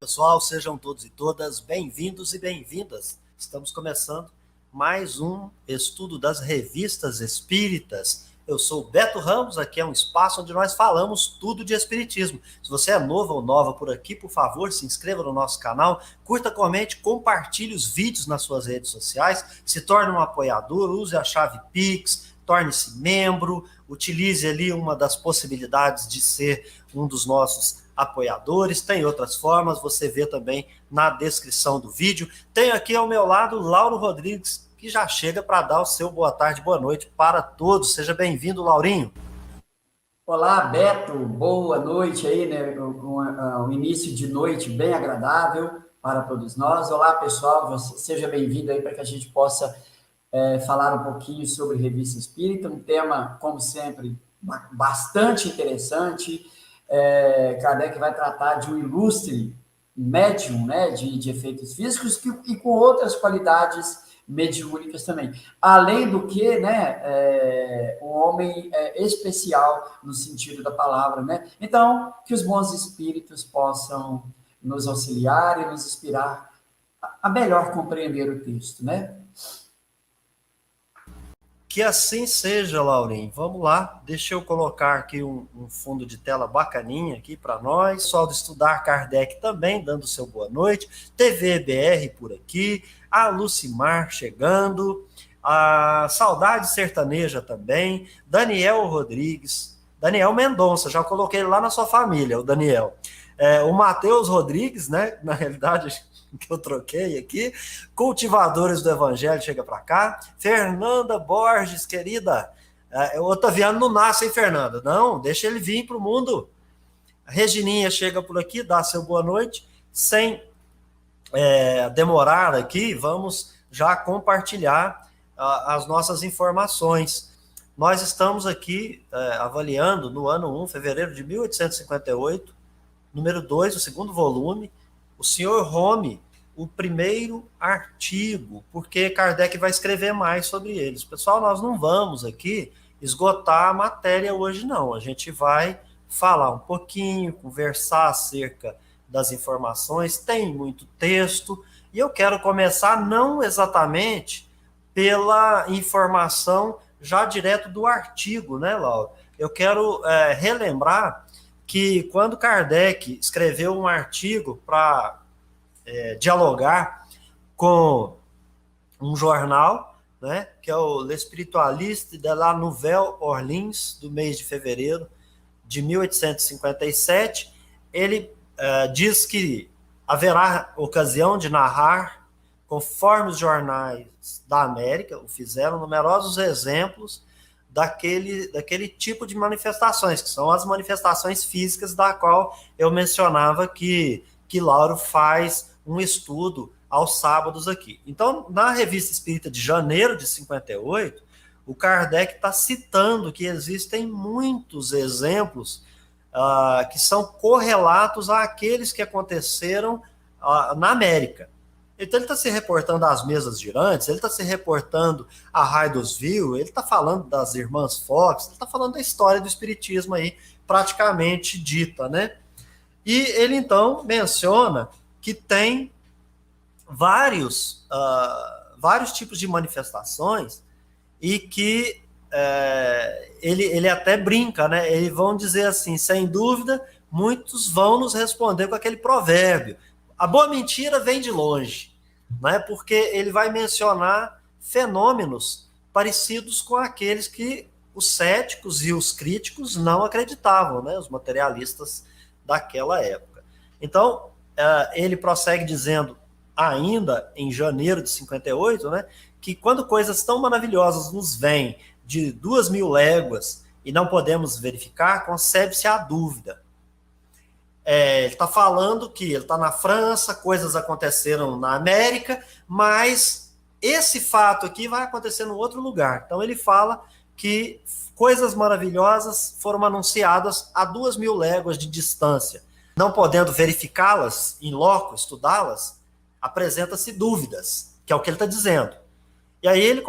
pessoal, sejam todos e todas bem-vindos e bem-vindas. Estamos começando mais um estudo das revistas espíritas. Eu sou o Beto Ramos, aqui é um espaço onde nós falamos tudo de espiritismo. Se você é novo ou nova por aqui, por favor, se inscreva no nosso canal, curta, comente, compartilhe os vídeos nas suas redes sociais, se torne um apoiador, use a chave Pix, torne-se membro, utilize ali uma das possibilidades de ser um dos nossos apoiadores. Tem outras formas, você vê também na descrição do vídeo. Tenho aqui ao meu lado Lauro Rodrigues, que já chega para dar o seu boa tarde, boa noite para todos. Seja bem-vindo, Laurinho. Olá, Beto, boa noite aí, né? Um início de noite bem agradável para todos nós. Olá, pessoal, seja bem-vindo aí para que a gente possa falar um pouquinho sobre Revista Espírita, um tema, como sempre, bastante interessante. Kardec vai tratar de um ilustre médium, né, de efeitos físicos e com outras qualidades mediúnicas também. Além do que, né, um homem especial no sentido da palavra, né? Então, que os bons espíritos possam nos auxiliar e nos inspirar a melhor compreender o texto, né? Que assim seja, Laurinho. Vamos lá, deixa eu colocar aqui um fundo de tela bacaninha aqui para nós. Só do Estudar Kardec também, dando seu boa noite. TVBR por aqui, a Lucimar chegando, a Saudade Sertaneja também, Daniel Rodrigues, Daniel Mendonça, já coloquei lá na sua família, o Daniel. O Matheus Rodrigues, né? Na realidade, que eu troquei aqui. Cultivadores do Evangelho chega para cá. Fernanda Borges, querida. O Otaviano não nasce, hein, Fernanda? Não, deixa ele vir para o mundo. A Regininha chega por aqui, dá seu boa noite. Sem demorar aqui, vamos já compartilhar as nossas informações. Nós estamos aqui avaliando no ano 1, fevereiro de 1858, número 2, o segundo volume, o senhor Home, o primeiro artigo, porque Kardec vai escrever mais sobre eles. Pessoal, nós não vamos aqui esgotar a matéria hoje, não. A gente vai falar um pouquinho, conversar acerca das informações, tem muito texto, e eu quero começar não exatamente pela informação já direto do artigo, né, Laura? Eu quero relembrar que quando Kardec escreveu um artigo para dialogar com um jornal, né, que é o L'Espiritualiste de la Nouvelle Orleans, do mês de fevereiro de 1857, ele diz que haverá ocasião de narrar, conforme os jornais da América o fizeram, numerosos exemplos daquele tipo de manifestações, que são as manifestações físicas da qual eu mencionava que Lauro faz um estudo aos sábados aqui. Então, na Revista Espírita de janeiro de 58, o Kardec está citando que existem muitos exemplos que são correlatos àqueles que aconteceram na América. Então, ele está se reportando às mesas girantes, ele está se reportando a Hydosville, ele está falando das irmãs Fox, ele está falando da história do espiritismo aí, praticamente dita, né? E ele, então, menciona que tem vários tipos de manifestações e que ele até brinca, né? Eles vão dizer assim, sem dúvida, muitos vão nos responder com aquele provérbio: a boa mentira vem de longe, né? Porque ele vai mencionar fenômenos parecidos com aqueles que os céticos e os críticos não acreditavam, né? Os materialistas daquela época. Então, ele prossegue dizendo, ainda em janeiro de 58, né, que quando coisas tão maravilhosas nos vêm de 2.000 léguas e não podemos verificar, concebe-se a dúvida. Ele está falando que ele está na França, coisas aconteceram na América, mas esse fato aqui vai acontecer em outro lugar. Então ele fala que coisas maravilhosas foram anunciadas a 2.000 léguas de distância. Não podendo verificá-las em loco, estudá-las, apresenta-se dúvidas, que é o que ele está dizendo. E aí ele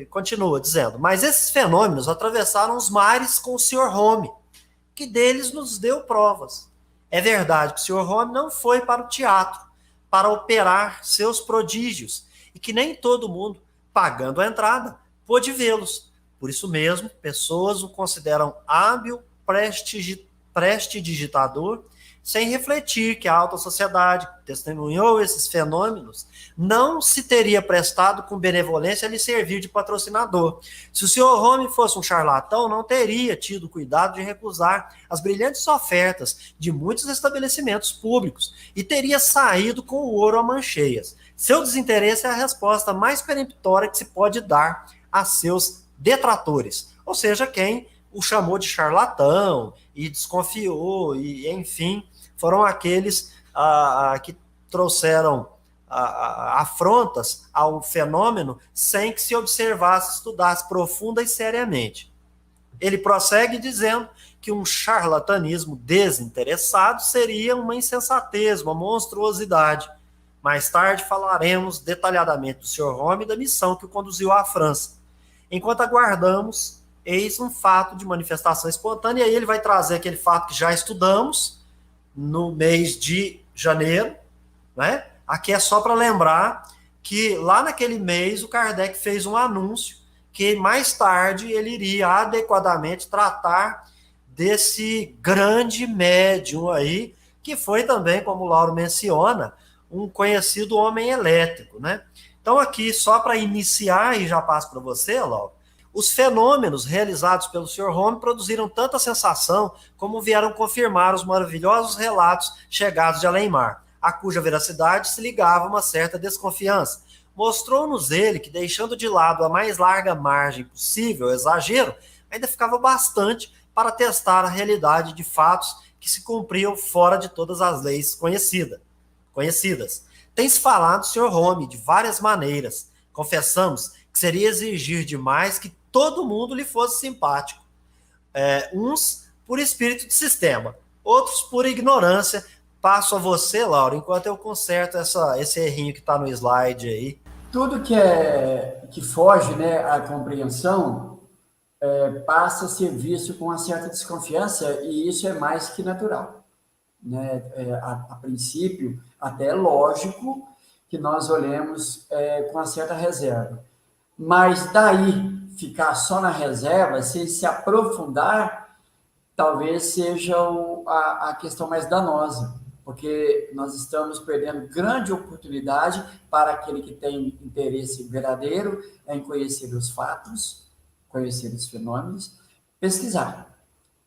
continua dizendo, mas esses fenômenos atravessaram os mares com o Sr. Home, que deles nos deu provas. É verdade que o Sr. Home não foi para o teatro para operar seus prodígios e que nem todo mundo, pagando a entrada, pôde vê-los. Por isso mesmo, pessoas o consideram hábil prestidigitador, sem refletir que a alta sociedade que testemunhou esses fenômenos não se teria prestado com benevolência a lhe servir de patrocinador. Se o Sr. Home fosse um charlatão, não teria tido cuidado de recusar as brilhantes ofertas de muitos estabelecimentos públicos e teria saído com o ouro a mancheias. Seu desinteresse é a resposta mais peremptória que se pode dar a seus detratores, ou seja, quem o chamou de charlatão e desconfiou, e enfim, foram aqueles que trouxeram afrontas ao fenômeno sem que se observasse, estudasse profunda e seriamente. Ele prossegue dizendo que um charlatanismo desinteressado seria uma insensatez, uma monstruosidade. Mais tarde falaremos detalhadamente do Sr. Home e da missão que o conduziu à França. Enquanto aguardamos, eis um fato de manifestação espontânea, e aí ele vai trazer aquele fato que já estudamos no mês de janeiro, né? Aqui é só para lembrar que lá naquele mês o Kardec fez um anúncio que mais tarde ele iria adequadamente tratar desse grande médium aí, que foi também, como o Lauro menciona, um conhecido homem elétrico, né? Então aqui, só para iniciar, e já passo para você, Lauro, os fenômenos realizados pelo Sr. Home produziram tanta sensação como vieram confirmar os maravilhosos relatos chegados de além-mar, a cuja veracidade se ligava a uma certa desconfiança. Mostrou-nos ele que, deixando de lado a mais larga margem possível, exagero, ainda ficava bastante para testar a realidade de fatos que se cumpriam fora de todas as leis conhecidas. Tem-se falado, Sr. Home, de várias maneiras. Confessamos que seria exigir demais que todo mundo lhe fosse simpático. Uns por espírito de sistema, outros por ignorância. Passo a você, Laura, enquanto eu conserto esse errinho que está no slide aí. Tudo que foge, né, à compreensão passa a ser visto com uma certa desconfiança, e isso é mais que natural. Né? A princípio, até é lógico que nós olhemos com uma certa reserva. Mas daí ficar só na reserva, sem se aprofundar, talvez seja a questão mais danosa, porque nós estamos perdendo grande oportunidade para aquele que tem interesse verdadeiro em conhecer os fatos, conhecer os fenômenos, pesquisar,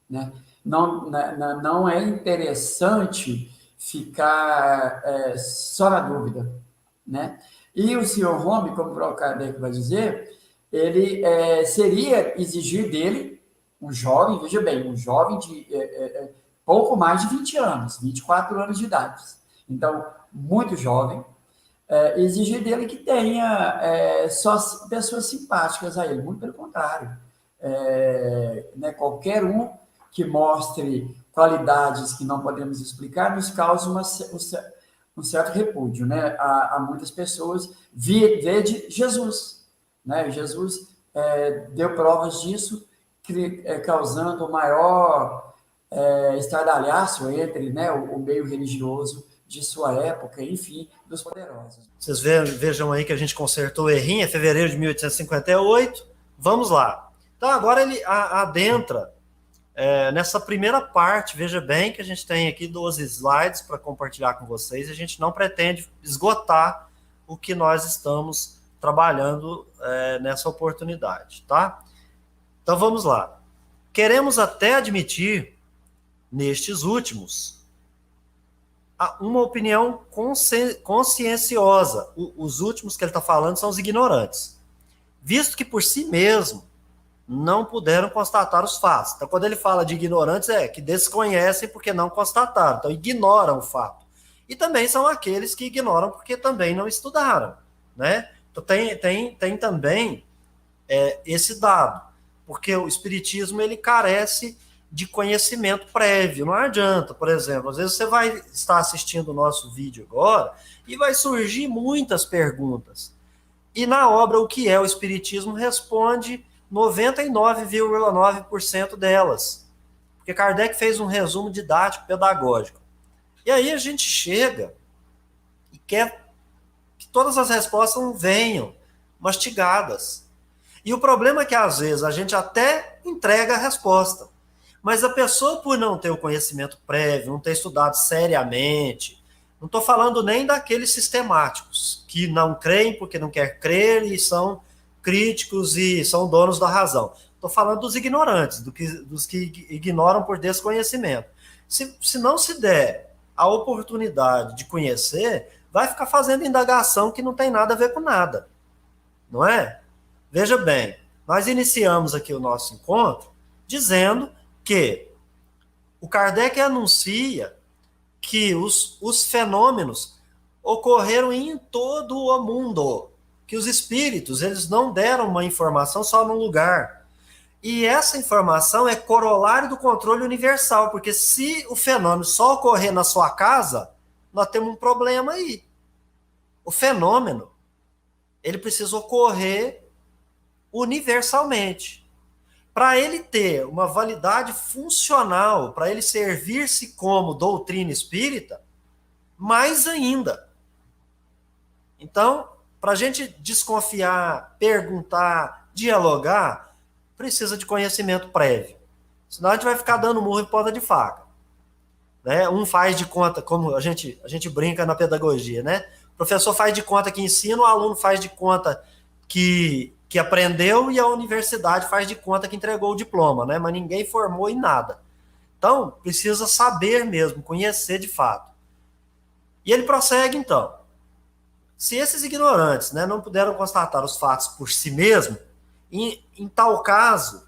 né? Não é interessante ficar só na dúvida, né? E o Sr. Home, como o próprio Kardec vai dizer, ele seria exigir dele, um jovem, veja bem, um jovem de pouco mais de 20 anos, 24 anos de idade. Então, muito jovem, exigir dele que tenha só pessoas simpáticas a ele, muito pelo contrário. Né, qualquer um que mostre qualidades que não podemos explicar nos causa um certo repúdio, né? Há muitas pessoas, vede Jesus, né? Jesus deu provas disso, causando o maior estardalhaço entre, né, o meio religioso de sua época, enfim, dos poderosos. Vocês vejam aí que a gente consertou o errinho, é fevereiro de 1858. Vamos lá. Então agora ele adentra nessa primeira parte. Veja bem que a gente tem aqui 12 slides para compartilhar com vocês. A gente não pretende esgotar o que nós estamos trabalhando nessa oportunidade, tá? Então vamos lá. Queremos até admitir, nestes últimos, uma opinião conscienciosa. Os últimos que ele está falando são os ignorantes, visto que por si mesmo não puderam constatar os fatos. Então, quando ele fala de ignorantes, que desconhecem porque não constataram, então ignoram o fato. E também são aqueles que ignoram porque também não estudaram, né? Então, tem também esse dado, porque o espiritismo ele carece de conhecimento prévio. Não adianta, por exemplo, às vezes você vai estar assistindo o nosso vídeo agora e vai surgir muitas perguntas. E na obra O que é o Espiritismo responde 99,9% delas. Porque Kardec fez um resumo didático pedagógico. E aí a gente chega e quer que todas as respostas venham mastigadas. E o problema é que, às vezes, a gente até entrega a resposta, mas a pessoa, por não ter o conhecimento prévio, não ter estudado seriamente, não estou falando nem daqueles sistemáticos, que não creem porque não quer crer e são críticos e são donos da razão. Estou falando dos ignorantes, dos que ignoram por desconhecimento. Se não se der a oportunidade de conhecer, vai ficar fazendo indagação que não tem nada a ver com nada, não é? Veja bem, nós iniciamos aqui o nosso encontro dizendo que o Kardec anuncia que os fenômenos ocorreram em todo o mundo, que os espíritos eles não deram uma informação só num lugar. E essa informação é corolário do controle universal, porque se o fenômeno só ocorrer na sua casa, nós temos um problema aí. O fenômeno, ele precisa ocorrer universalmente. Para ele ter uma validade funcional, para ele servir-se como doutrina espírita, mais ainda. Então, para a gente desconfiar, perguntar, dialogar, precisa de conhecimento prévio. Senão a gente vai ficar dando murro em ponta de faca. Né? Um faz de conta, como a gente brinca na pedagogia, né? O professor faz de conta que ensina, o aluno faz de conta que aprendeu e a universidade faz de conta que entregou o diploma, né? Mas ninguém formou em nada. Então, precisa saber mesmo, conhecer de fato. E ele prossegue, então. Se esses ignorantes, né, não puderam constatar os fatos por si mesmos, em tal caso,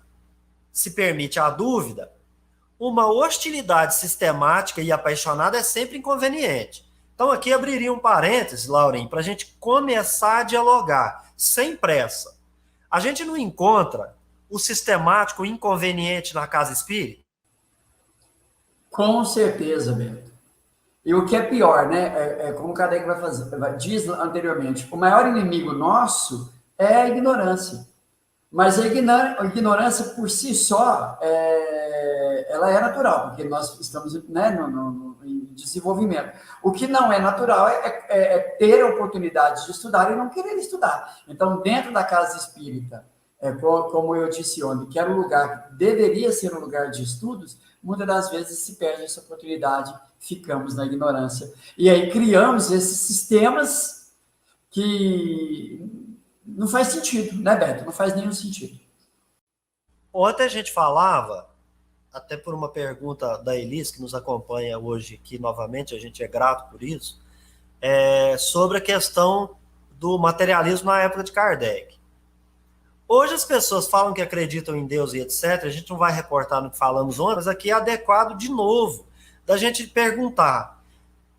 se permite a dúvida, uma hostilidade sistemática e apaixonada é sempre inconveniente. Então, aqui abriria um parênteses, Laurinho, para a gente começar a dialogar, sem pressa. A gente não encontra o sistemático inconveniente na casa espírita? Com certeza, Beto. E o que é pior, né? Como o Kardec diz anteriormente, o maior inimigo nosso é a ignorância. Mas a ignorância por si só, ela é natural, porque nós estamos, né, em desenvolvimento. O que não é natural é ter a oportunidade de estudar e não querer estudar. Então, dentro da casa espírita, como eu disse ontem, que era um lugar que deveria ser um lugar de estudos, muitas das vezes se perde essa oportunidade, ficamos na ignorância. E aí criamos esses sistemas que não faz sentido, né, Beto? Não faz nenhum sentido. Ontem a gente falava, até por uma pergunta da Elis, que nos acompanha hoje aqui novamente, a gente é grato por isso, sobre a questão do materialismo na época de Kardec. Hoje as pessoas falam que acreditam em Deus e etc. A gente não vai reportar no que falamos ontem, mas aqui é adequado de novo da gente perguntar: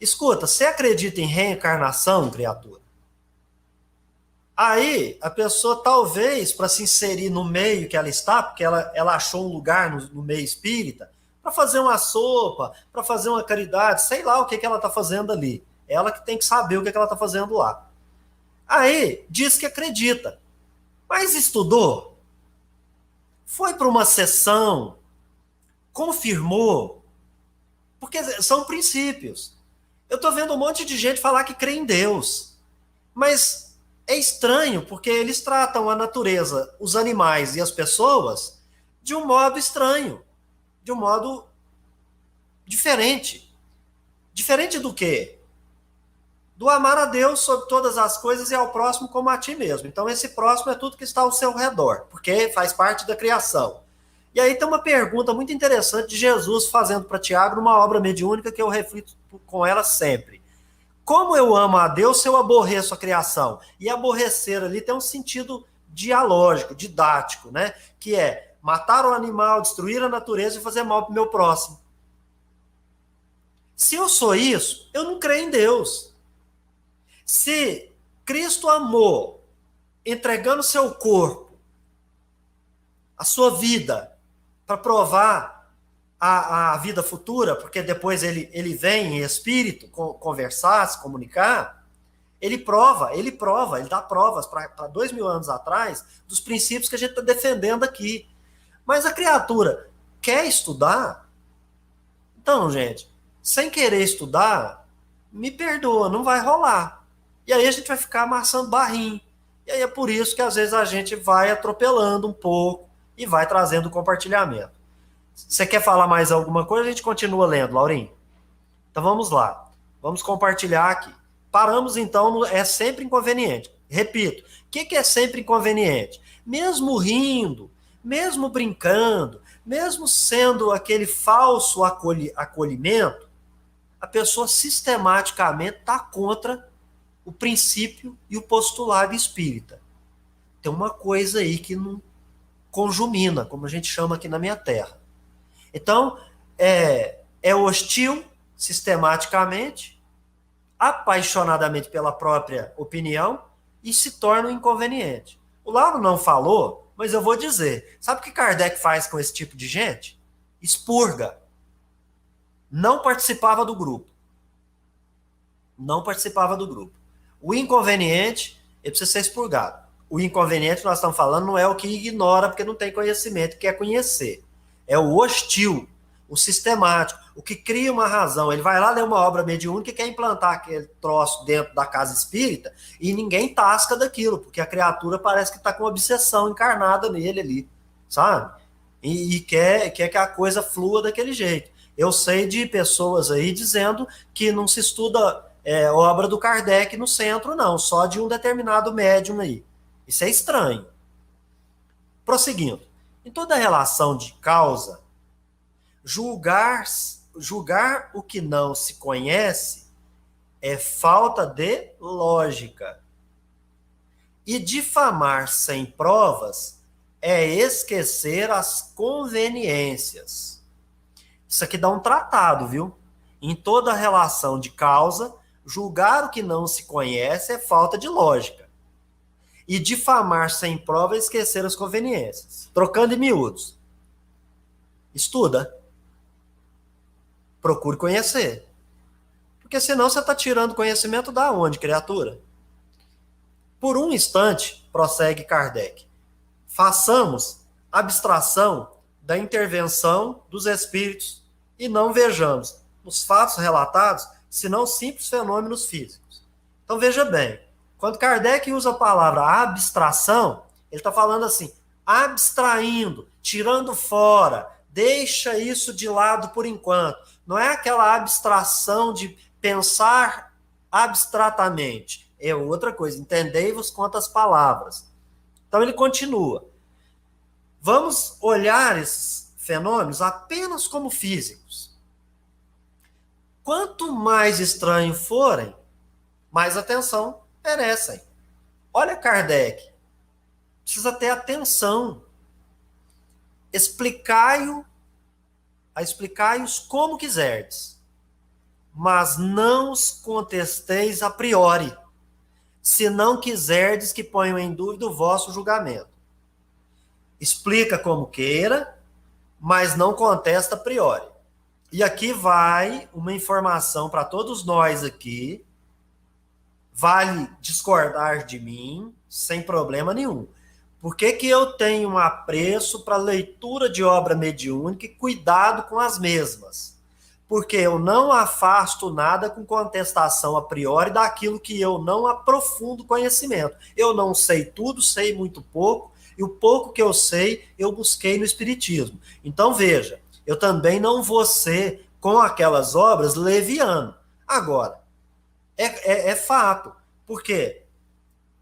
escuta, você acredita em reencarnação, criatura? Aí a pessoa talvez, para se inserir no meio que ela está, porque ela achou um lugar no meio espírita, para fazer uma sopa, para fazer uma caridade, sei lá o que ela está fazendo ali. Ela que tem que saber o que ela está fazendo lá. Aí diz que acredita. Mas estudou? Foi para uma sessão? Confirmou? Porque são princípios. Eu estou vendo um monte de gente falar que crê em Deus. Mas é estranho, porque eles tratam a natureza, os animais e as pessoas de um modo estranho. De um modo diferente. Diferente do quê? Do amar a Deus sobre todas as coisas e ao próximo como a ti mesmo. Então, esse próximo é tudo que está ao seu redor, porque faz parte da criação. E aí tem uma pergunta muito interessante de Jesus fazendo para Tiago numa obra mediúnica que eu reflito com ela sempre. Como eu amo a Deus se eu aborreço a criação? E aborrecer ali tem um sentido dialógico, didático, né? Que é matar o animal, destruir a natureza e fazer mal para o meu próximo. Se eu sou isso, eu não creio em Deus. Se Cristo amou, entregando seu corpo, a sua vida, para provar a vida futura, porque depois ele vem em espírito conversar, se comunicar, ele dá provas para 2000 anos atrás dos princípios que a gente está defendendo aqui. Mas a criatura quer estudar? Então, gente, sem querer estudar, me perdoa, não vai rolar. E aí a gente vai ficar amassando barrinho. E aí é por isso que às vezes a gente vai atropelando um pouco e vai trazendo compartilhamento. Você quer falar mais alguma coisa? A gente continua lendo, Laurinho. Então vamos lá. Vamos compartilhar aqui. Paramos então no é sempre inconveniente. Repito, o que é sempre inconveniente? Mesmo rindo, mesmo brincando, mesmo sendo aquele falso acolhimento, a pessoa sistematicamente está contra o princípio e o postulado espírita. Tem uma coisa aí que não conjumina, como a gente chama aqui na minha terra. Então, é hostil sistematicamente, apaixonadamente pela própria opinião e se torna um inconveniente. O Lauro não falou, mas eu vou dizer. Sabe o que Kardec faz com esse tipo de gente? Expurga. Não participava do grupo. Não participava do grupo. O inconveniente, ele precisa ser expurgado. O inconveniente que nós estamos falando não é o que ignora porque não tem conhecimento, quer conhecer. É o hostil, o sistemático, o que cria uma razão. Ele vai lá ler uma obra mediúnica e quer implantar aquele troço dentro da casa espírita e ninguém tasca daquilo, porque a criatura parece que está com obsessão encarnada nele ali, sabe? E quer que a coisa flua daquele jeito. Eu sei de pessoas aí dizendo que não se estuda obra do Kardec no centro, não, só de um determinado médium aí. Isso é estranho. Prosseguindo. Em toda relação de causa, julgar o que não se conhece é falta de lógica. E difamar sem provas é esquecer as conveniências. Isso aqui dá um tratado, viu? Em toda relação de causa, julgar o que não se conhece é falta de lógica. E difamar sem prova é esquecer as conveniências. Trocando em miúdos. Estuda. Procure conhecer. Porque senão você está tirando conhecimento da onde, criatura? Por um instante, prossegue Kardec, façamos abstração da intervenção dos espíritos e não vejamos os fatos relatados, senão simples fenômenos físicos. Então veja bem, quando Kardec usa a palavra abstração, ele está falando assim, abstraindo, tirando fora, deixa isso de lado por enquanto. Não é aquela abstração de pensar abstratamente. É outra coisa, entendei-vos quantas palavras. Então ele continua. Vamos olhar esses fenômenos apenas como físicos. Quanto mais estranhos forem, mais atenção merecem. Olha Kardec, precisa ter atenção. Explicai-os como quiserdes, mas não os contesteis a priori, se não quiserdes que ponham em dúvida o vosso julgamento. Explica como queira, mas não contesta a priori. E aqui vai uma informação para todos nós aqui, vale discordar de mim, sem problema nenhum. Por que eu tenho um apreço para leitura de obra mediúnica e cuidado com as mesmas? Porque eu não afasto nada com contestação a priori daquilo que eu não aprofundo conhecimento. Eu não sei tudo, sei muito pouco, e o pouco que eu sei, eu busquei no Espiritismo. Então, veja, eu também não vou ser, com aquelas obras, leviano. Agora, é fato. Por quê?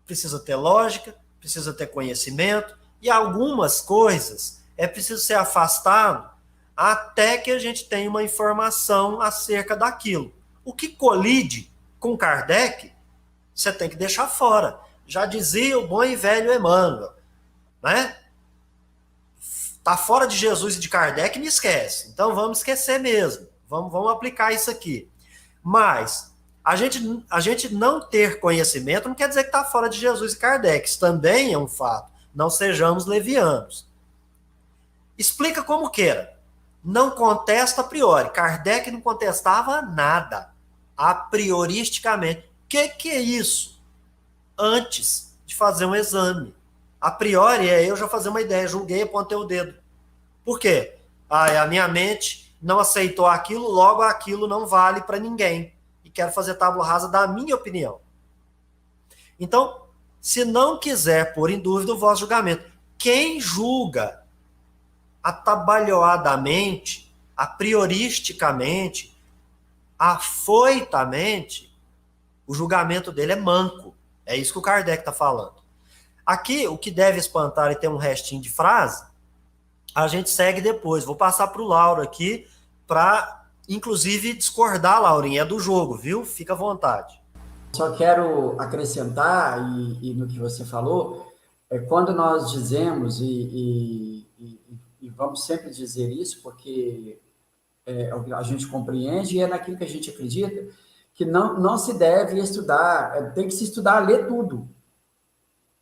Precisa ter lógica, precisa ter conhecimento, e algumas coisas é preciso ser afastado até que a gente tenha uma informação acerca daquilo. O que colide com Kardec, você tem que deixar fora. Já dizia o bom e velho Emmanuel, né? Tá fora de Jesus e de Kardec, me esquece. Então vamos esquecer mesmo. Vamos aplicar isso aqui. Mas a gente não ter conhecimento não quer dizer que está fora de Jesus e Kardec. Isso também é um fato. Não sejamos levianos. Explica como queira. Não contesta a priori. Kardec não contestava nada. A prioristicamente. O que é isso? Antes de fazer um exame. A priori é eu já fazer uma ideia. Julguei, apontei o dedo. Por quê? A minha mente não aceitou aquilo, logo aquilo não vale para ninguém. E quero fazer tábula rasa da minha opinião. Então, se não quiser pôr em dúvida o vosso julgamento, quem julga atabalhoadamente, a prioristicamente, afoitamente, o julgamento dele é manco. É isso que o Kardec está falando. Aqui, o que deve espantar e ter um restinho de frase, a gente segue depois. Vou passar para o Lauro aqui para, inclusive, discordar, Laurinha, é do jogo, viu? Fica à vontade. Só quero acrescentar, e no que você falou, quando nós dizemos, e vamos sempre dizer isso, porque a gente compreende e é naquilo que a gente acredita, que não se deve estudar, tem que se estudar, ler tudo.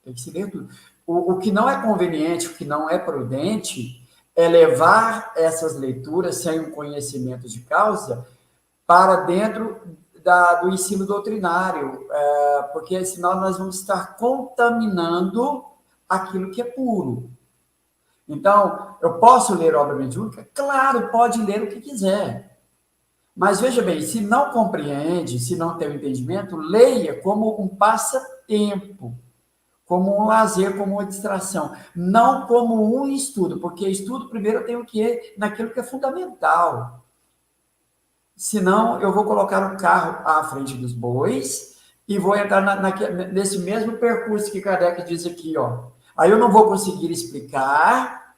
Tem que se ler tudo. O que não é conveniente, o que não é prudente, é levar essas leituras sem um conhecimento de causa para dentro do ensino doutrinário, porque senão nós vamos estar contaminando aquilo que é puro. Então, eu posso ler obra mediúnica? Claro, pode ler o que quiser. Mas veja bem, se não compreende, se não tem o entendimento, leia como um passatempo, como um lazer, como uma distração, não como um estudo, porque estudo primeiro tem o que naquilo que é fundamental. Senão, eu vou colocar o carro à frente dos bois e vou entrar nesse mesmo percurso que Kardec diz aqui, ó. Aí eu não vou conseguir explicar,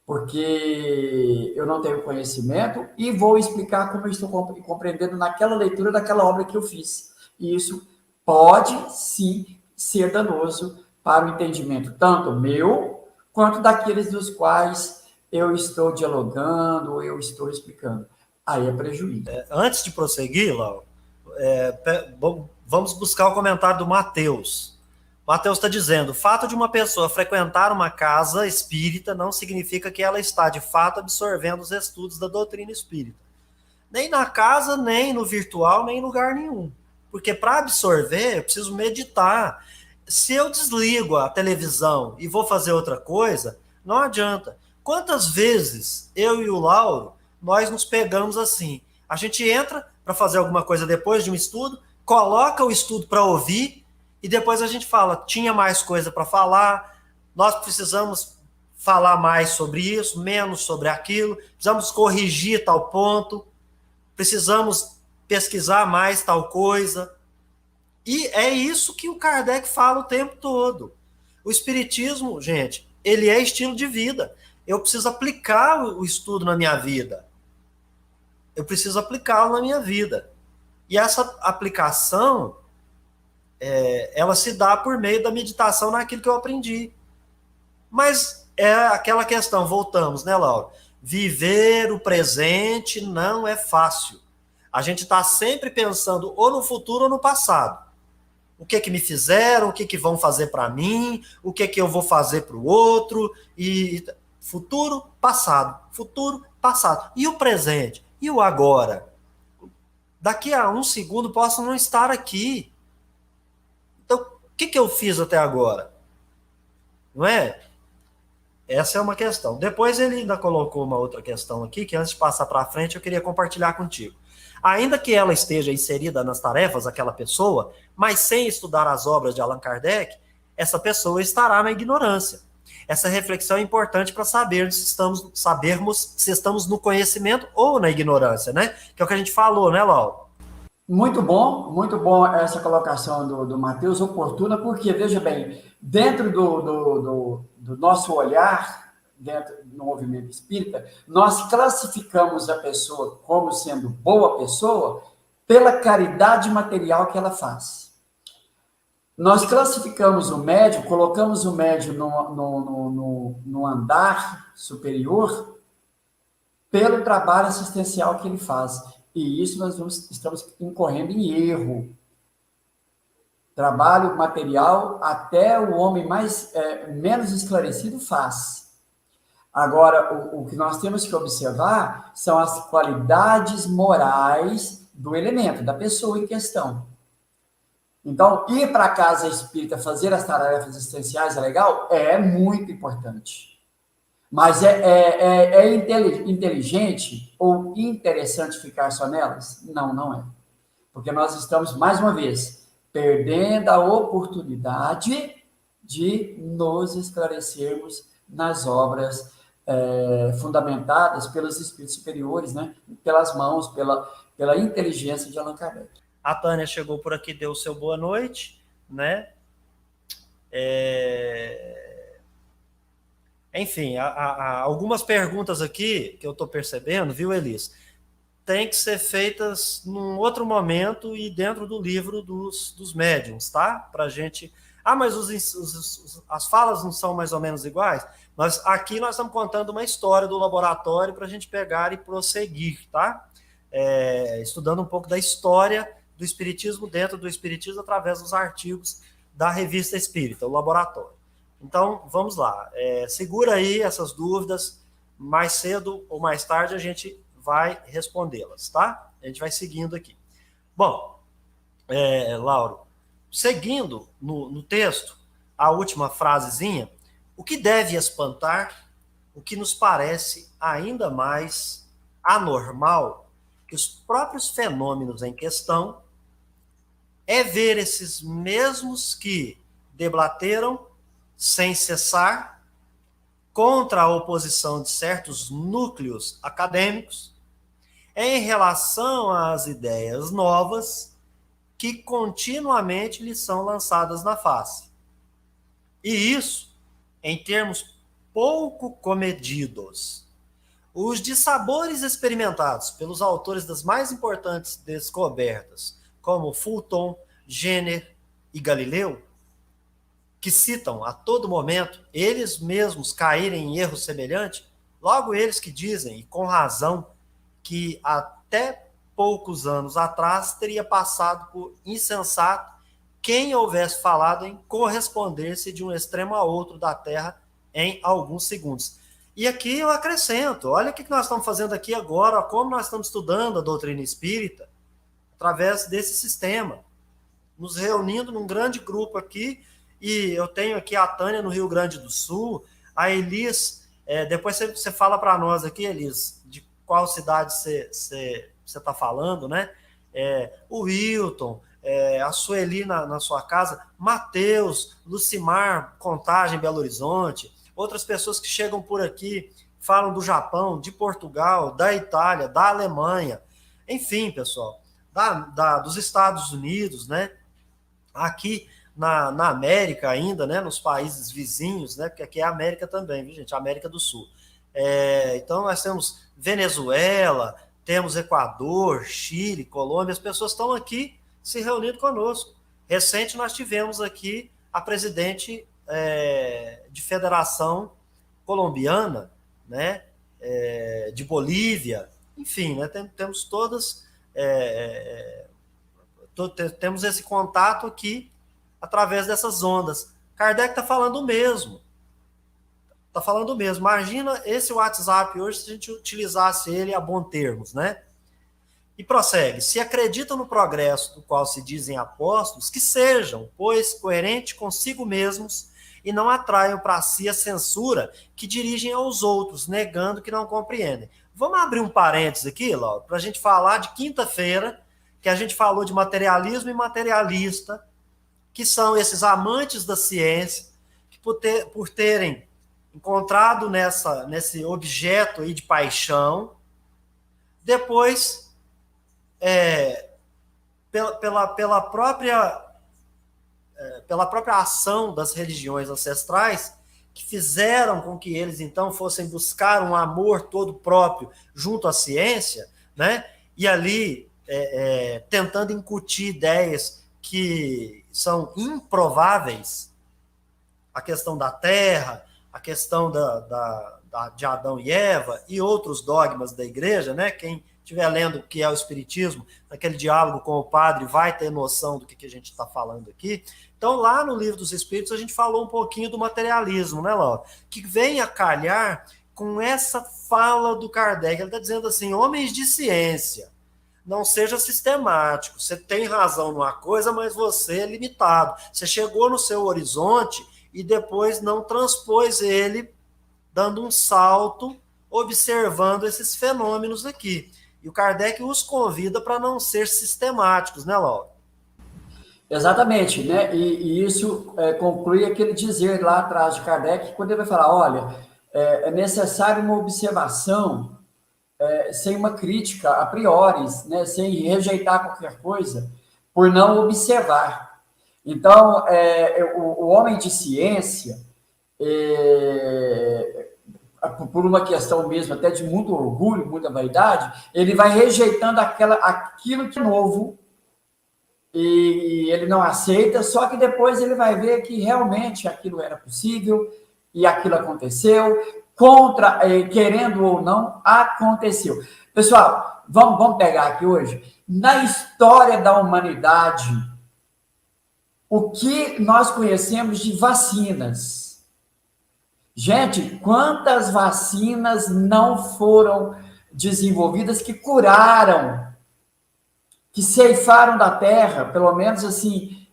porque eu não tenho conhecimento, e vou explicar como eu estou compreendendo naquela leitura daquela obra que eu fiz. E isso pode, sim, ser danoso para o entendimento, tanto meu, quanto daqueles dos quais eu estou dialogando, ou eu estou explicando. Aí é prejuízo. Antes de prosseguir, Lauro, vamos buscar o comentário do Mateus. Mateus está dizendo: o fato de uma pessoa frequentar uma casa espírita não significa que ela está, de fato, absorvendo os estudos da doutrina espírita. Nem na casa, nem no virtual, nem em lugar nenhum. Porque para absorver, eu preciso meditar. Se eu desligo a televisão e vou fazer outra coisa, não adianta. Quantas vezes eu e o Lauro, nós nos pegamos assim? A gente entra para fazer alguma coisa depois de um estudo, coloca o estudo para ouvir, e depois a gente fala, tinha mais coisa para falar, nós precisamos falar mais sobre isso, menos sobre aquilo, precisamos corrigir tal ponto, precisamos pesquisar mais tal coisa. E é isso que o Kardec fala o tempo todo. O espiritismo, gente, ele é estilo de vida. Eu preciso aplicar o estudo na minha vida. Eu preciso aplicá-lo na minha vida. E essa aplicação, ela se dá por meio da meditação naquilo que eu aprendi. Mas é aquela questão, voltamos, né, Laura? Viver o presente não é fácil. A gente está sempre pensando ou no futuro ou no passado. O que me fizeram, o que vão fazer para mim, o que eu vou fazer para o outro, e futuro, passado, e o presente, e o agora. Daqui a um segundo posso não estar aqui. Então, o que eu fiz até agora? Não é? Essa é uma questão. Depois ele ainda colocou uma outra questão aqui, que antes de passar para frente eu queria compartilhar contigo. Ainda que ela esteja inserida nas tarefas, aquela pessoa, mas sem estudar as obras de Allan Kardec, essa pessoa estará na ignorância. Essa reflexão é importante para sabermos se estamos no conhecimento ou na ignorância, né? Que é o que a gente falou, né, Lauro? Muito bom essa colocação do Mateus, oportuna, porque, veja bem, dentro do nosso olhar, dentro do movimento espírita, nós classificamos a pessoa como sendo boa pessoa pela caridade material que ela faz. Nós classificamos o médium, colocamos o médium no andar superior pelo trabalho assistencial que ele faz. E isso nós estamos incorrendo em erro. Trabalho material até o homem menos esclarecido faz. Agora, o que nós temos que observar são as qualidades morais do elemento, da pessoa em questão. Então, ir para a casa espírita fazer as tarefas assistenciais é legal? É muito importante. Mas é inteligente ou interessante ficar só nelas? Não, não é. Porque nós estamos, mais uma vez, perdendo a oportunidade de nos esclarecermos nas obras fundamentadas pelos espíritos superiores, né? Pelas mãos, pela inteligência de Allan Kardec. A Tânia chegou por aqui, deu o seu boa noite, né? Enfim, há algumas perguntas aqui que eu estou percebendo, viu, Elis? Tem que ser feitas num outro momento e dentro do livro dos médiuns, tá? Para a gente... mas as falas não são mais ou menos iguais? Mas aqui nós estamos contando uma história do laboratório para a gente pegar e prosseguir, tá? Estudando um pouco da história do Espiritismo dentro do Espiritismo através dos artigos da Revista Espírita, o laboratório. Então, vamos lá. Segura aí essas dúvidas. Mais cedo ou mais tarde a gente vai respondê-las, tá? A gente vai seguindo aqui. Bom, Lauro, seguindo no texto, a última frasezinha, o que deve espantar, o que nos parece ainda mais anormal que os próprios fenômenos em questão é ver esses mesmos que debateram sem cessar contra a oposição de certos núcleos acadêmicos em relação às ideias novas que continuamente lhes são lançadas na face. E isso, em termos pouco comedidos, os dissabores experimentados pelos autores das mais importantes descobertas, como Fulton, Jenner e Galileu, que citam a todo momento eles mesmos caírem em erro semelhante, logo eles que dizem, e com razão, que até poucos anos atrás teria passado por insensato quem houvesse falado em corresponder-se de um extremo a outro da Terra em alguns segundos. E aqui eu acrescento, olha o que nós estamos fazendo aqui agora, como nós estamos estudando a doutrina espírita através desse sistema, nos reunindo num grande grupo aqui, e eu tenho aqui a Tânia no Rio Grande do Sul, a Elis, depois você fala para nós aqui, Elis, de qual cidade você está falando, né? O Wilton, a Sueli na sua casa, Matheus, Lucimar, Contagem, Belo Horizonte, outras pessoas que chegam por aqui, falam do Japão, de Portugal, da Itália, da Alemanha, enfim, pessoal, dos Estados Unidos, né? Aqui na América ainda, né? Nos países vizinhos, né? Porque aqui é a América também, viu, gente? A América do Sul. Então, nós temos Venezuela, temos Equador, Chile, Colômbia, as pessoas estão aqui se reunindo conosco. Recente, nós tivemos aqui a presidente de Federação Colombiana, né? De Bolívia, enfim, né? Temos todas... temos esse contato aqui através dessas ondas. Kardec está falando o mesmo. Está falando o mesmo. Imagina esse WhatsApp hoje se a gente utilizasse ele a bom termos, né? E prossegue. Se acreditam no progresso do qual se dizem apóstolos, que sejam, pois, coerentes consigo mesmos e não atraiam para si a censura que dirigem aos outros, negando que não compreendem. Vamos abrir um parênteses aqui, Laura, para a gente falar de quinta-feira, que a gente falou de materialismo e materialista, que são esses amantes da ciência, que por terem encontrado nesse objeto aí de paixão, depois, pela própria ação das religiões ancestrais, que fizeram com que eles, então, fossem buscar um amor todo próprio junto à ciência, né? E ali tentando incutir ideias que são improváveis, a questão da Terra, a questão de Adão e Eva e outros dogmas da igreja, né? Quem estiver lendo o que é o Espiritismo, naquele diálogo com o padre, vai ter noção do que a gente está falando aqui. Então, lá no Livro dos Espíritos, a gente falou um pouquinho do materialismo, né, Laura? Que vem a calhar com essa fala do Kardec. Ele está dizendo assim, homens de ciência, não seja sistemático. Você tem razão numa coisa, mas você é limitado. Você chegou no seu horizonte e depois não transpôs ele dando um salto, observando esses fenômenos aqui. E o Kardec os convida para não ser sistemáticos, né, Laura? Exatamente, né? E isso conclui aquele dizer lá atrás de Kardec, quando ele vai falar, olha, é necessário uma observação sem uma crítica a priori, né? Sem rejeitar qualquer coisa, por não observar. Então, o homem de ciência, por uma questão mesmo até de muito orgulho, muita vaidade, ele vai rejeitando aquilo que é novo, e ele não aceita, só que depois ele vai ver que realmente aquilo era possível e aquilo aconteceu, querendo ou não, aconteceu. Pessoal, vamos pegar aqui hoje, na história da humanidade, o que nós conhecemos de vacinas. Gente, quantas vacinas não foram desenvolvidas que curaram, que ceifaram da terra, pelo menos assim,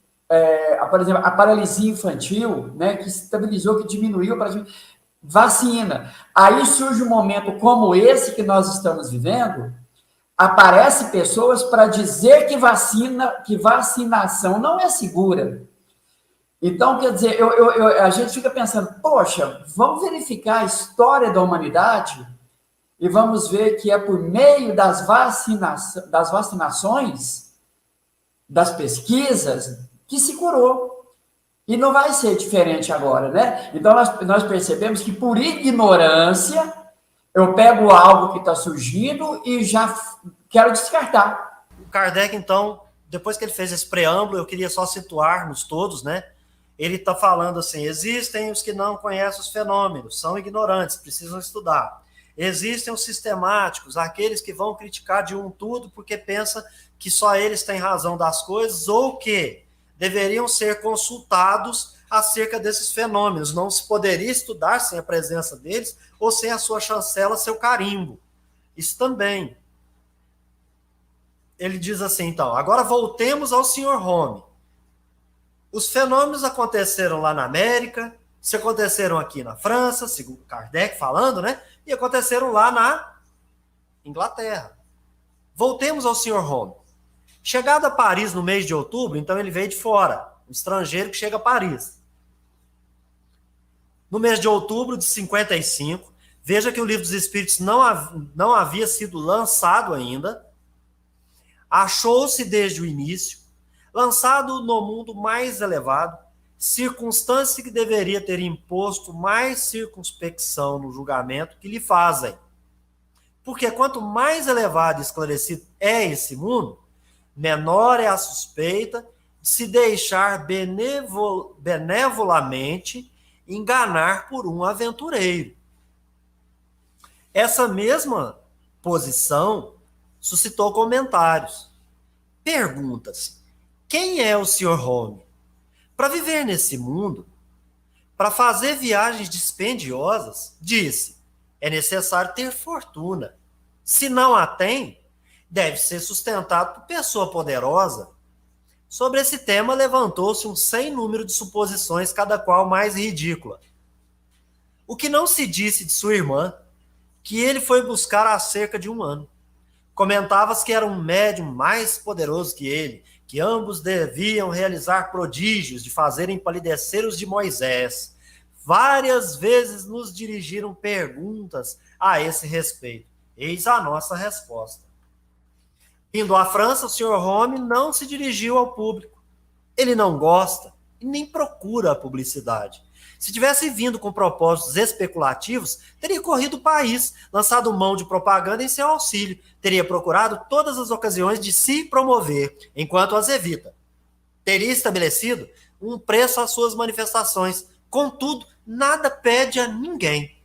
por exemplo, a paralisia infantil, né, que estabilizou, que diminuiu, vacina. Aí surge um momento como esse que nós estamos vivendo, aparece pessoas para dizer que vacinação não é segura. Então, quer dizer, a gente fica pensando, poxa, vamos verificar a história da humanidade e vamos ver que é por meio das vacinações, das pesquisas, que se curou. E não vai ser diferente agora, né? Então, nós percebemos que por ignorância, eu pego algo que está surgindo e já quero descartar. O Kardec, então, depois que ele fez esse preâmbulo, eu queria só situarmos todos, né? Ele está falando assim, existem os que não conhecem os fenômenos, são ignorantes, precisam estudar. Existem os sistemáticos, aqueles que vão criticar de um tudo porque pensam que só eles têm razão das coisas ou que deveriam ser consultados acerca desses fenômenos. Não se poderia estudar sem a presença deles ou sem a sua chancela, seu carimbo. Isso também. Ele diz assim, então, agora voltemos ao Sr. Home. Os fenômenos aconteceram lá na América, se aconteceram aqui na França, segundo Kardec falando, né? E aconteceram lá na Inglaterra. Voltemos ao Sr. Home. Chegado a Paris no mês de outubro, então ele veio de fora, um estrangeiro que chega a Paris. No mês de outubro de 55, veja que o Livro dos Espíritos não havia sido lançado ainda, achou-se desde o início, lançado no mundo mais elevado, circunstância que deveria ter imposto mais circunspecção no julgamento que lhe fazem. Porque quanto mais elevado e esclarecido é esse mundo, menor é a suspeita de se deixar benevolamente enganar por um aventureiro. Essa mesma posição suscitou comentários. Pergunta-se, quem é o Sr. Home? Para viver nesse mundo, para fazer viagens dispendiosas, disse, é necessário ter fortuna. Se não a tem, deve ser sustentado por pessoa poderosa. Sobre esse tema levantou-se um sem número de suposições, cada qual mais ridícula. O que não se disse de sua irmã, que ele foi buscar há cerca de 1 ano. Comentava-se que era um médium mais poderoso que ele, que ambos deviam realizar prodígios de fazer empalidecer os de Moisés. Várias vezes nos dirigiram perguntas a esse respeito. Eis a nossa resposta. Indo à França, o Sr. Home não se dirigiu ao público. Ele não gosta e nem procura a publicidade. Se tivesse vindo com propósitos especulativos, teria corrido o país, lançado mão de propaganda em seu auxílio, teria procurado todas as ocasiões de se promover, enquanto as evita. Teria estabelecido um preço às suas manifestações, contudo, nada pede a ninguém.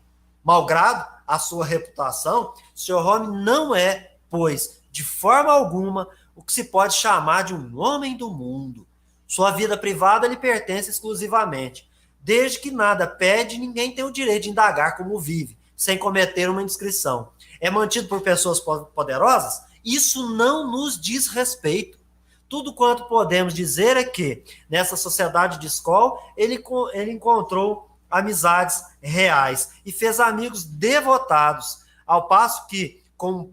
Malgrado a sua reputação, o Sr. Home não é, pois, de forma alguma, o que se pode chamar de um homem do mundo. Sua vida privada lhe pertence exclusivamente. Desde que nada pede, ninguém tem o direito de indagar como vive, sem cometer uma indiscrição. É mantido por pessoas poderosas? Isso não nos diz respeito. Tudo quanto podemos dizer é que, nessa sociedade de escola, ele encontrou amizades reais e fez amigos devotados, ao passo que, com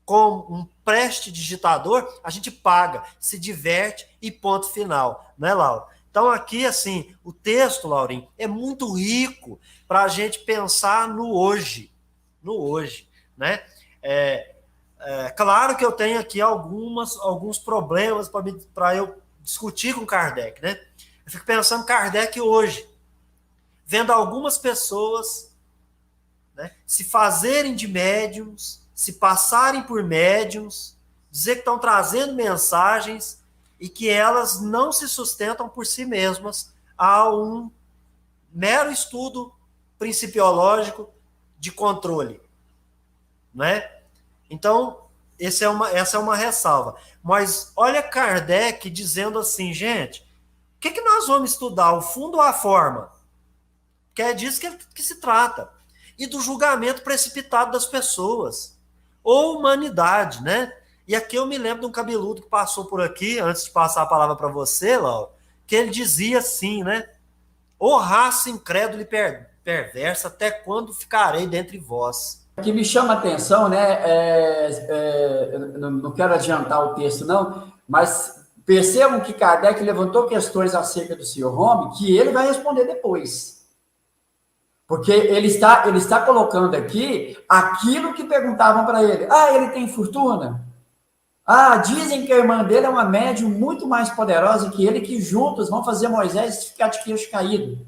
um prestidigitador, a gente paga, se diverte e ponto final, né, Laura? Então, aqui, assim, o texto, Laurinho, é muito rico para a gente pensar no hoje, né? Claro que eu tenho aqui alguns problemas para eu discutir com Kardec, né? Eu fico pensando Kardec hoje, vendo algumas pessoas, né, se fazerem de médiums, se passarem por médiums, dizer que estão trazendo mensagens e que elas não se sustentam por si mesmas a um mero estudo principiológico de controle, né? Então, essa é uma ressalva. Mas olha Kardec dizendo assim, gente, o que nós vamos estudar, o fundo ou a forma? Que é disso que se trata. E do julgamento precipitado das pessoas. Ou humanidade, né? E aqui eu me lembro de um cabeludo que passou por aqui, antes de passar a palavra para você, Laura, que ele dizia assim, né? Ô raça incrédula e perversa, até quando ficarei dentre vós? O que me chama a atenção, né? Não quero adiantar o texto, não, mas percebam que Kardec levantou questões acerca do Sr. Home que ele vai responder depois. Porque ele está colocando aqui aquilo que perguntavam para ele. Ah, ele tem fortuna? Ah, dizem que a irmã dele é uma médium muito mais poderosa que ele, que juntos vão fazer Moisés ficar de queixo caído.